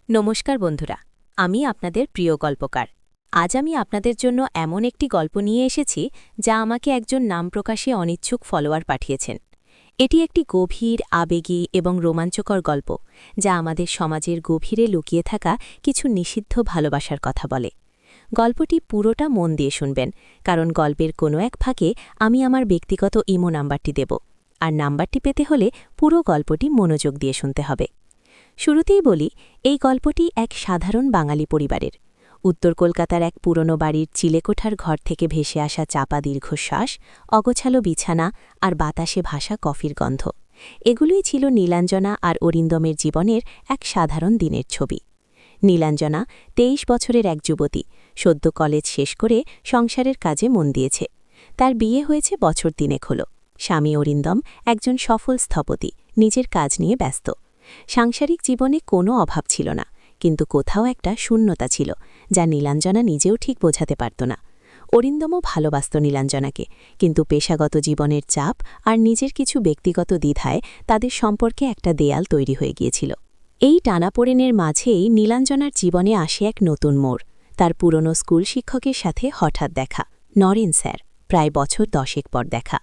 নমস্কার বন্ধুরা, আমি আপনাদের প্রিয় গল্পকার। আজ আমি আপনাদের জন্য এমন একটি গল্প নিয়ে এসেছি যা আমাকে একজন নাম প্রকাশে অনিচ্ছুক ফলোয়ার পাঠিয়েছেন। এটি একটি গভীর, আবেগী এবং রোমাঞ্চকর গল্প যা আমাদের সমাজের গভীরে লুকিয়ে থাকা কিছু নিষিদ্ধ ভালোবাসার কথা বলে। গল্পটি পুরোটা মন দিয়ে শুনবেন, কারণ গল্পের কোনো এক ফাঁকে আমি আমার ব্যক্তিগত ইমো নাম্বারটি দেব, আর নাম্বারটি পেতে হলে পুরো গল্পটি মনোযোগ দিয়ে শুনতে হবে। শুরুতেই বলি, এই গল্পটি এক সাধারণ বাঙালি পরিবারের। উত্তর কলকাতার এক পুরনো বাড়ির চিলেকোঠার ঘর থেকে ভেসে আসা চাপা দীর্ঘশ্বাস, অগোছালো বিছানা আর বাতাসে ভাসা কফির গন্ধ, এগুলোই ছিল নীলাঞ্জনা আর অরিন্দমের জীবনের এক সাধারণ দিনের ছবি। নীলাঞ্জনা ২৩ বছরের এক যুবতী, সদ্য কলেজ শেষ করে সংসারের কাজে মন দিয়েছে। তার বিয়ে হয়েছে বছর ৩ হল। স্বামী অরিন্দম একজন সফল স্থপতি, নিজের কাজ নিয়ে ব্যস্ত। সাংসারিক জীবনে কোনো অভাব ছিল না, কিন্তু কোথাও একটা শূন্যতা ছিল যা নীলাঞ্জনা নিজেও ঠিক বোঝাতে পারত না। অরিন্দমও ভালোবাসত নীলাঞ্জনাকে, কিন্তু পেশাগত জীবনের চাপ আর নিজের কিছু ব্যক্তিগত দ্বিধায় তাদের সম্পর্কে একটা দেয়াল তৈরি হয়ে গিয়েছিল। এই টানাপোড়েনের মাঝেই নীলাঞ্জনার জীবনে আসে এক নতুন মোড়। তার পুরনো স্কুল শিক্ষকের সাথে হঠাৎ দেখা, নরেন স্যার। প্রায় বছর ১০ পর দেখা।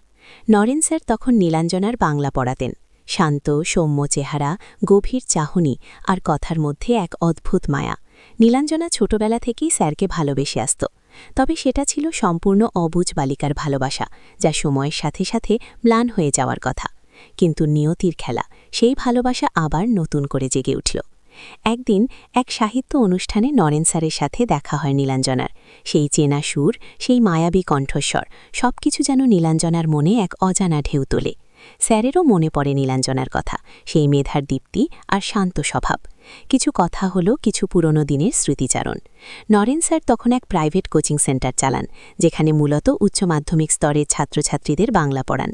নরেন স্যার তখন নীলাঞ্জনার বাংলা পড়াতেন। শান্ত, সৌম্য চেহারা, গভীর চাহনি আর কথার মধ্যে এক অদ্ভুত মায়া। নীলাঞ্জনা ছোটবেলা থেকেই স্যারকে ভালোবেসে আসত, তবে সেটা ছিল সম্পূর্ণ অবুঝ বালিকার ভালোবাসা, যা সময়ের সাথে সাথে ম্লান হয়ে যাওয়ার কথা। কিন্তু নিয়তির খেলা, সেই ভালোবাসা আবার নতুন করে জেগে উঠল। একদিন এক সাহিত্য অনুষ্ঠানে নরেন স্যারের সাথে দেখা হয় নীলাঞ্জনার। সেই চেনা সুর, সেই মায়াবী কণ্ঠস্বর, সবকিছু যেন নীলাঞ্জনার মনে এক অজানা ঢেউ তোলে। স্যারেরও মনে পড়ে নীলাঞ্জনার কথা, সেই মেধার দীপ্তি আর শান্ত স্বভাব। কিছু কথা হলো কিছু পুরনো দিনের স্মৃতিচারণ। নরেন স্যার তখন এক প্রাইভেট কোচিং সেন্টার চালান, যেখানে মূলত উচ্চ মাধ্যমিক স্তরের ছাত্রছাত্রীদের বাংলা পড়ান।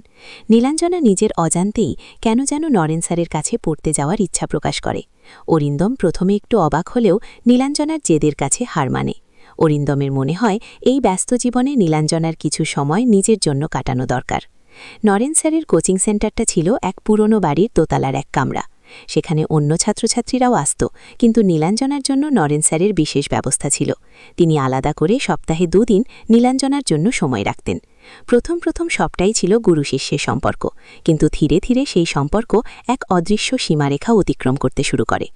নীলাঞ্জনা নিজের অজান্তেই কেন যেন নরেন স্যারের কাছে পড়তে যাওয়ার ইচ্ছা প্রকাশ করে। অরিন্দম প্রথমে একটু অবাক হলেও নীলাঞ্জনার জেদের কাছে হার মানে। অরিন্দমের মনে হয় এই ব্যস্ত জীবনে নীলাঞ্জনার কিছু সময় নিজের জন্য কাটানো দরকার। নরেন স্যারের কোচিং সেন্টারটা ছিল এক পুরনো বাড়ির দোতলার এক কামরা। সেখানে অন্য ছাত্রছাত্রীরাও আসত, কিন্তু নীলাঞ্জনার জন্য নরেন স্যারের বিশেষ ব্যবস্থা ছিল। তিনি আলাদা করে সপ্তাহে ২ দিন নীলাঞ্জনার জন্য সময় রাখতেন। প্রথম সবটাই ছিল গুরু শিষ্যের সম্পর্ক, কিন্তু ধীরে ধীরে সেই সম্পর্ক এক অদৃশ্য সীমারেখা অতিক্রম করতে শুরু করে।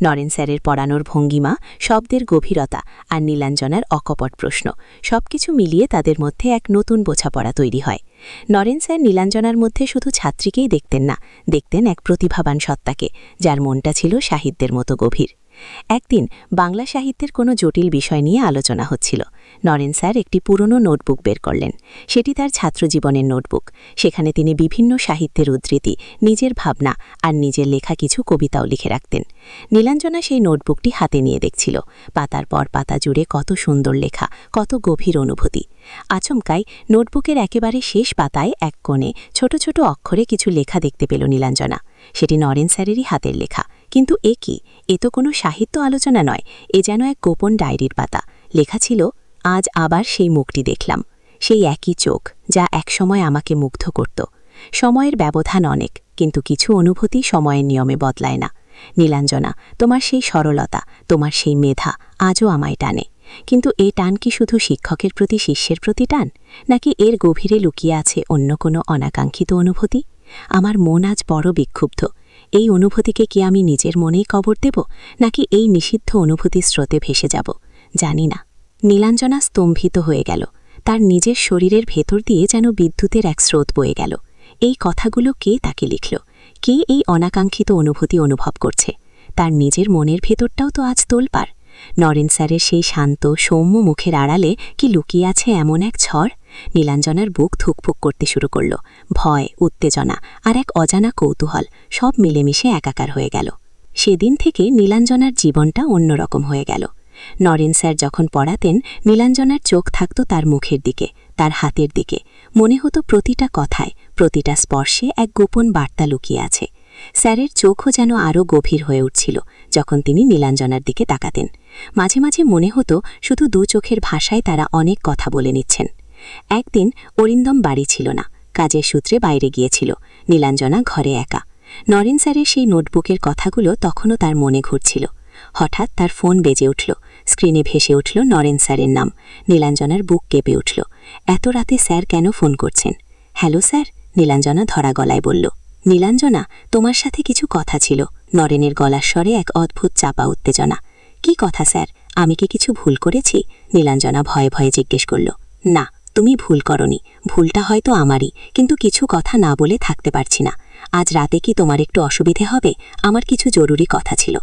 নরেন স্যারের পড়ানোর ভঙ্গিমা, শব্দের গভীরতা আর নীলাঞ্জনার অকপট প্রশ্ন, সবকিছু মিলিয়ে তাদের মধ্যে এক নতুন বোঝাপড়া তৈরি হয়। নরেন স্যার নীলাঞ্জনার মধ্যে শুধু ছাত্রীকেই দেখতেন না, দেখতেন এক প্রতিভাবান সত্তাকে, যার মনটা ছিল সাহিত্যের মতো গভীর। একদিন বাংলা সাহিত্যের কোনো জটিল বিষয় নিয়ে আলোচনা হচ্ছিল। নরেন স্যার একটি পুরনো নোটবুক বের করলেন। সেটি তার ছাত্রজীবনের নোটবুক। সেখানে তিনি বিভিন্ন সাহিত্যের উদ্ধৃতি, নিজের ভাবনা আর নিজের লেখা কিছু কবিতাও লিখে রাখতেন। নীলাঞ্জনা সেই নোটবুকটি হাতে নিয়ে দেখছিল। পাতার পর পাতা জুড়ে কত সুন্দর লেখা, কত গভীর অনুভূতি। আচমকাই নোটবুকের একেবারে শেষ পাতায় এক কোণে ছোট ছোট অক্ষরে কিছু লেখা দেখতে পেল নীলাঞ্জনা। সেটি নরেন স্যারেরই হাতের লেখা। কিন্তু এ কি? এ তো কোনো সাহিত্য আলোচনা নয়, এ যেন এক গোপন ডায়েরির পাতা। লেখা ছিল, আজ আবার সেই মুখটি দেখলাম, সেই একই চোখ যা একসময় আমাকে মুগ্ধ করত। সময়ের ব্যবধান অনেক, কিন্তু কিছু অনুভূতি সময়ের নিয়মে বদলায় না। নীলাঞ্জনা, তোমার সেই সরলতা, তোমার সেই মেধা আজও আমায় টানে। কিন্তু এই টান কি শুধু শিক্ষকের প্রতি, শিষ্যের প্রতি টান, নাকি এর গভীরে লুকিয়ে আছে অন্য কোনো অনাকাঙ্ক্ষিত অনুভূতি? আমার মন আজ বড় বিক্ষুব্ধ। এই অনুভূতিকে কি আমি নিজের মনেই কবর দেব, নাকি এই নিষিদ্ধ অনুভূতির স্রোতে ভেসে যাব? জানি না। নীলাঞ্জনা স্তম্ভিত হয়ে গেল। তার নিজের শরীরের ভেতর দিয়ে যেন বিদ্যুতের এক স্রোত বয়ে গেল। এই কথাগুলো কে তাকে লিখল? কে এই অনাকাঙ্ক্ষিত অনুভূতি অনুভব করছে? তার নিজের মনের ভেতরটাও তো আজ তোলপাড়। নরেন স্যারের সেই শান্ত, সৌম্য মুখের আড়ালে কি লুকিয়ে আছে এমন এক ঝড়? নীলাঞ্জনার বুক ধুকপুক করতে শুরু করল। ভয়, উত্তেজনা আর এক অজানা কৌতূহল সব মিলেমিশে একাকার হয়ে গেল। সেদিন থেকে নীলাঞ্জনার জীবনটা অন্যরকম হয়ে গেল। নরেন স্যার যখন পড়াতেন, নীলাঞ্জনার চোখ থাকত তার মুখের দিকে, তার হাতের দিকে। মনে হতো প্রতিটা কথায়, প্রতিটা স্পর্শে এক গোপন বার্তা লুকিয়ে আছে। স্যারের চোখও যেন আরও গভীর হয়ে উঠছিল যখন তিনি নীলাঞ্জনার দিকে তাকাতেন। মাঝে মাঝে মনে হতো শুধু ২ চোখের ভাষায় তারা অনেক কথা বলে নিচ্ছেন। একদিন অরিন্দম বাড়ি ছিল না, কাজের সূত্রে বাইরে গিয়েছিল। নীলাঞ্জনা ঘরে একা। নরেন স্যারের সেই নোটবুকের কথাগুলো তখনও তার মনে ঘুরছিল। হঠাৎ তার ফোন বেজে উঠল। স্ক্রিনে ভেসে উঠল নরেন স্যারের নাম। নীলাঞ্জনার বুক কেঁপে উঠল। এত রাতে স্যার কেন ফোন করছেন? হ্যালো স্যার, নীলাঞ্জনা ধরা গলায় বলল। নীলাঞ্জনা, তোমার সাথে কিছু কথা ছিল। নরেনের গলার স্বরে এক অদ্ভুত চাপা উত্তেজনা। কি কথা স্যার? আমি কি কিছু ভুল করেছি? নীলাঞ্জনা ভয়ে ভয়ে জিজ্ঞেস করল। না, তুমি ভুল করনি। ভুলটা হয়তো আমারই, কিন্তু কিছু কথা না বলে থাকতে পারছি না। আজ রাতে কি তোমার একটু অসুবিধে হবে? আমার কিছু জরুরি কথা ছিল।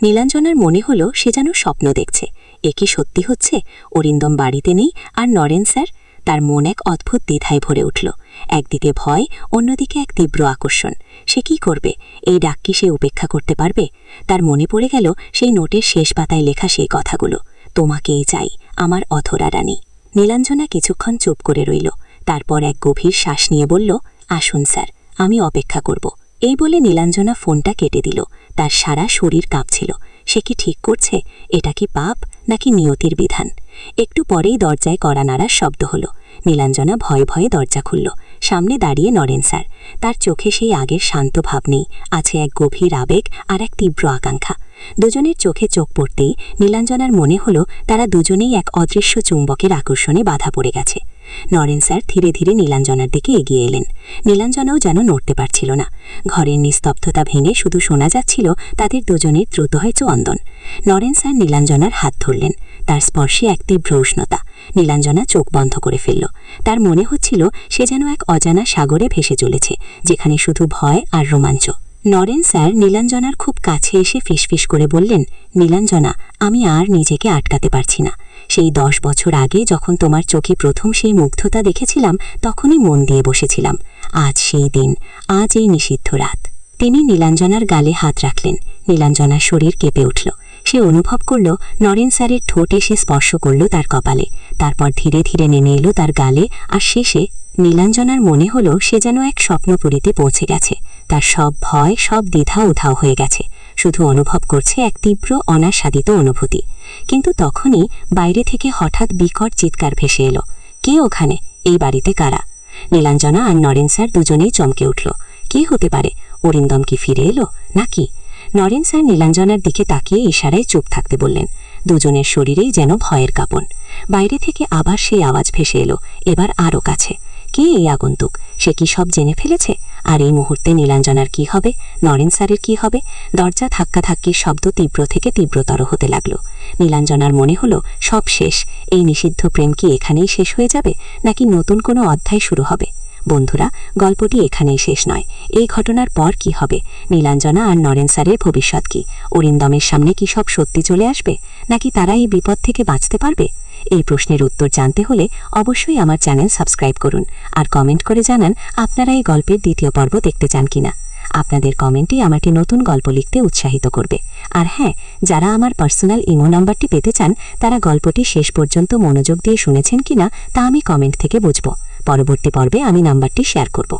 নীলাঞ্জনার মনে হলো সে যেন স্বপ্ন দেখছে। এ কি সত্যি হচ্ছে? অরিন্দম বাড়িতে নেই, আর নরেন স্যার? তার মন এক অদ্ভুত দ্বিধায় ভরে উঠল। একদিকে ভয়, অন্যদিকে এক তীব্র আকর্ষণ। সে কি করবে? এই ডাক কি সে উপেক্ষা করতে পারবে? তার মনে পড়ে গেল সেই নোটের শেষ পাতায় লেখা সেই কথাগুলো, তোমাকেই চাই, আমার অধরা রানী। নীলাঞ্জনা কিছুক্ষণ চুপ করে রইল। তারপর এক গভীর শ্বাস নিয়ে বলল, আসুন স্যার, আমি অপেক্ষা করব। এই বলে নীলাঞ্জনা ফোনটা কেটে দিল। তার সারা শরীর কাঁপছিল। সে কি ঠিক করছে? এটা কি পাপ নাকি নিয়তির বিধান? একটু পরেই দরজায় কড়া নাড়ার শব্দ হলো। নীলাঞ্জনা ভয়ে ভয়ে দরজা খুলল। সামনে দাঁড়িয়ে নরেন স্যার। তার চোখে সেই আগের শান্ত ভাব নেই, আছে এক গভীর আবেগ আর এক তীব্র আকাঙ্ক্ষা। দুজনের চোখে চোখ পড়তেই নীলাঞ্জনার মনে হলো তারা দুজনেই এক অদৃশ্য চুম্বকের আকর্ষণে বাধা পড়ে গেছে। নরেন স্যার ধীরে ধীরে নীলাঞ্জনার দিকে এগিয়ে এলেন। নীলাঞ্জনাও যেন নড়তে পারছিল না। ঘরের নিস্তব্ধতা ভেঙে শুধু শোনা যাচ্ছিল তাদের দুজনের দ্রুত হয় চন্দন। নরেন স্যার নীলাঞ্জনার হাত ধরলেন। তার স্পর্শে এক তীব্র উষ্ণতা। নীলাঞ্জনা চোখ বন্ধ করে ফেলল। তার মনে হচ্ছিল সে যেন এক অজানা সাগরে ভেসে চলেছে, যেখানে শুধু ভয় আর রোমাঞ্চ। নরেন স্যার নীলাঞ্জনার খুব কাছে এসে ফিসফিস করে বললেন, নীলাঞ্জনা, আমি আর নিজেকে আটকাতে পারছি না। সেই 10 বছর আগে যখন তোমার চোখে প্রথম সেই মুগ্ধতা দেখেছিলাম, তখনই মন দিয়ে বসেছিলাম। আজ সেই দিন, আজ এই নিষিদ্ধ রাত। তিনি নীলাঞ্জনার গালে হাত রাখলেন। নীলাঞ্জনার শরীর কেঁপে উঠল। সে অনুভব করল নরেন স্যারের ঠোঁট এসে স্পর্শ করল তার কপালে। তারপর ধীরে ধীরে নেমে এলো তার গালে, আর শেষে নীলাঞ্জনার মনে হলো সে যেন এক স্বপ্নপুরীতে পৌঁছে গেছে। তার সব ভয়, সব দ্বিধা উধাও হয়ে গেছে। শুধু অনুভব করছে এক তীব্র অনাস্বাদিত অনুভূতি। কিন্তু তখনই বাইরে থেকে হঠাৎ বিকট চিৎকার ভেসে এলো। কে ওখানে? এই বাড়িতে কারা? নীলাঞ্জনা আর নরেন স্যার দুজনেই চমকে উঠল। কে হতে পারে? অরিন্দম কি ফিরে এলো নাকি? নরেন স্যার নীলাঞ্জনার দিকে তাকিয়ে ইশারায় চুপ থাকতে বললেন। দুজনের শরীরেই যেন ভয়ের কাঁপন। বাইরে থেকে আবার সেই আওয়াজ ভেসে এলো, এবার আরও কাছে। কে এই আগন্তুক? সে কি সব জেনে ফেলেছে? আর এই মুহূর্তে নীলাঞ্জনার কি হবে? নরেন স্যারের কি হবে? দরজা ধাক্কাধাক্কির শব্দ তীব্র থেকে তীব্রতর হতে লাগল। নীলাঞ্জনার মনে হলো সব শেষ। এই নিষিদ্ধ প্রেম কি এখানেই শেষ হয়ে যাবে, নাকি নতুন কোনো অধ্যায় শুরু হবে? বন্ধুরা, গল্পটি এখানেই শেষ নয়। এই ঘটনার পর কি হবে? নীলাঞ্জনা আর নরেন স্যারের ভবিষ্যৎ কি? অরিন্দমের সামনে কি সব সত্যি চলে আসবে, নাকি তারা এই বিপদ থেকে বাঁচতে পারবে? এই প্রশ্নের উত্তর জানতে হলে অবশ্যই আমার চ্যানেল সাবস্ক্রাইব করুন, আর কমেন্ট করে জানান আপনারা এই গল্পের দ্বিতীয় পর্ব দেখতে চান কিনা। আপনাদের কমেন্টই আমাকে নতুন গল্প লিখতে উৎসাহিত করবে। আর হ্যাঁ, যারা আমার পার্সোনাল ইমো নাম্বারটি পেতে চান, তারা গল্পটি শেষ পর্যন্ত মনোযোগ দিয়ে শুনেছেন কিনা তা আমি কমেন্ট থেকে বুঝব। পরবর্তী পর্বে আমি নাম্বারটি শেয়ার করব।